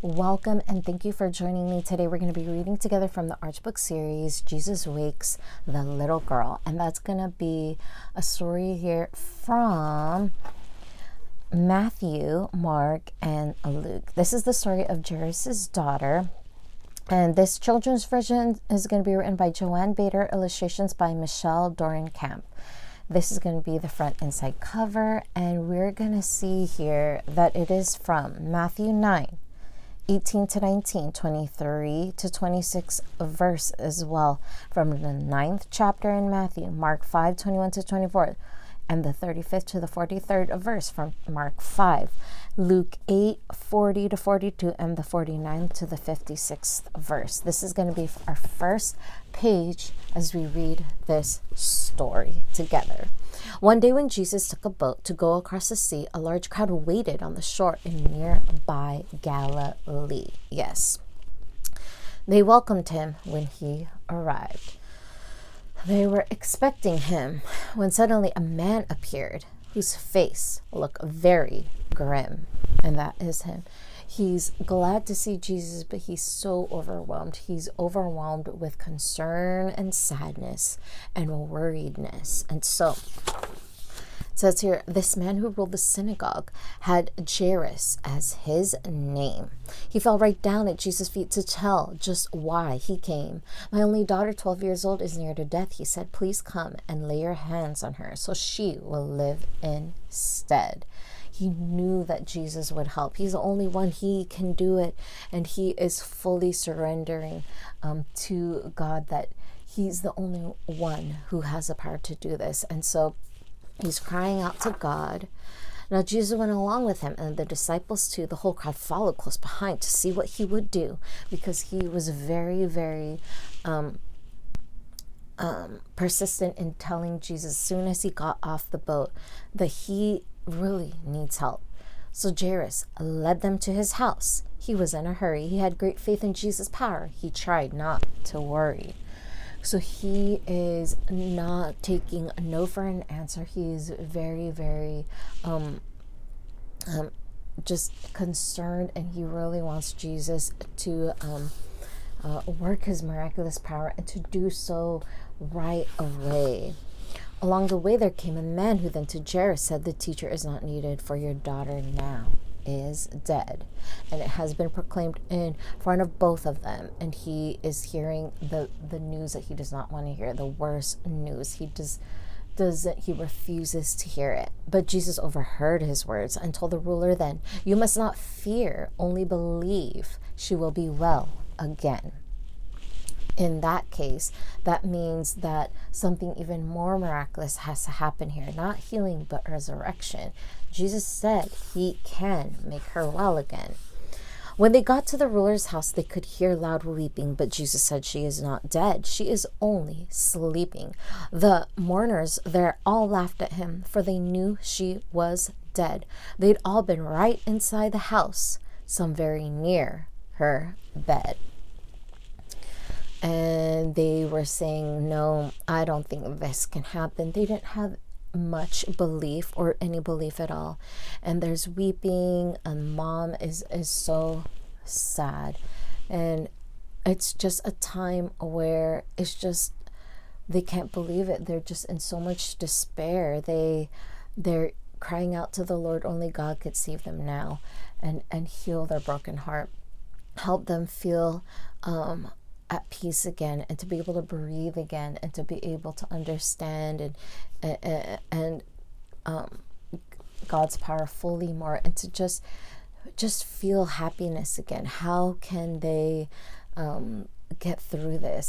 Welcome and thank you for joining me today. We're going to be reading together from the Archbook series, Jesus Wakes the Little Girl. And that's going to be a story here from Matthew, Mark, and Luke. This is the story of Jairus' daughter. And this children's version is going to be written by Joanne Bader, illustrations by Michelle Doran Camp. This is going to be the front and side cover. And we're going to see here that it is from Matthew 9. 18 to 19, 23 to 26 verse as well from the 9th chapter in Matthew, Mark 5, 21 to 24, and the 35th to the 43rd verse from Mark 5, Luke 8, 40 to 42, and the 49th to the 56th verse. This is going to be our first page as we read this story together. One day when Jesus took a boat to go across the sea, a large crowd waited on the shore in nearby Galilee. Yes, they welcomed him when he arrived. They were expecting him when suddenly a man appeared whose face looked very grim, and that is him. He's glad to see Jesus, but he's so overwhelmed. He's overwhelmed with concern and sadness and worriedness. And so it says here, this man who ruled the synagogue had Jairus as his name. He fell right down at Jesus' feet to tell just why he came. My only daughter, 12 years old, is near to death. He said, please come and lay your hands on her so she will live instead. He knew that Jesus would help. He's the only one. He can do it. And he is fully surrendering to God, that he's the only one who has the power to do this. And so he's crying out to God. Now Jesus went along with him, and the disciples too. The whole crowd followed close behind to see what he would do, because he was very, very persistent in telling Jesus as soon as he got off the boat that he really needs help. So Jairus led them to his house. He was in a hurry. He had great faith in Jesus' power. He tried not to worry. So he is not taking a no for an answer. He is very, very just concerned, and he really wants Jesus to work his miraculous power, and to do so right away. Along the way there came a man who then to Jairus said, the teacher is not needed, for your daughter now is dead. And it has been proclaimed in front of both of them, and he is hearing the news that he does not want to hear, the worst news. He refuses to hear it. But Jesus overheard his words and told the ruler then, you must not fear, only believe. She will be well again. In that case, that means that something even more miraculous has to happen here. Not healing, but resurrection. Jesus said he can make her well again. When they got to the ruler's house, they could hear loud weeping, but Jesus said, she is not dead. She is only sleeping. The mourners there all laughed at him, for they knew she was dead. They'd all been right inside the house, some very near her bed. And they were saying, no, I don't think this can happen. They didn't have much belief, or any belief at all. And there's weeping, and mom is so sad. And it's just a time where it's just, they can't believe it. They're just in so much despair. They're crying out to the Lord. Only God could save them now and heal their broken heart. Help them feel at peace again, and to be able to breathe again, and to be able to understand and God's power fully more, and to just feel happiness again. How can they get through this?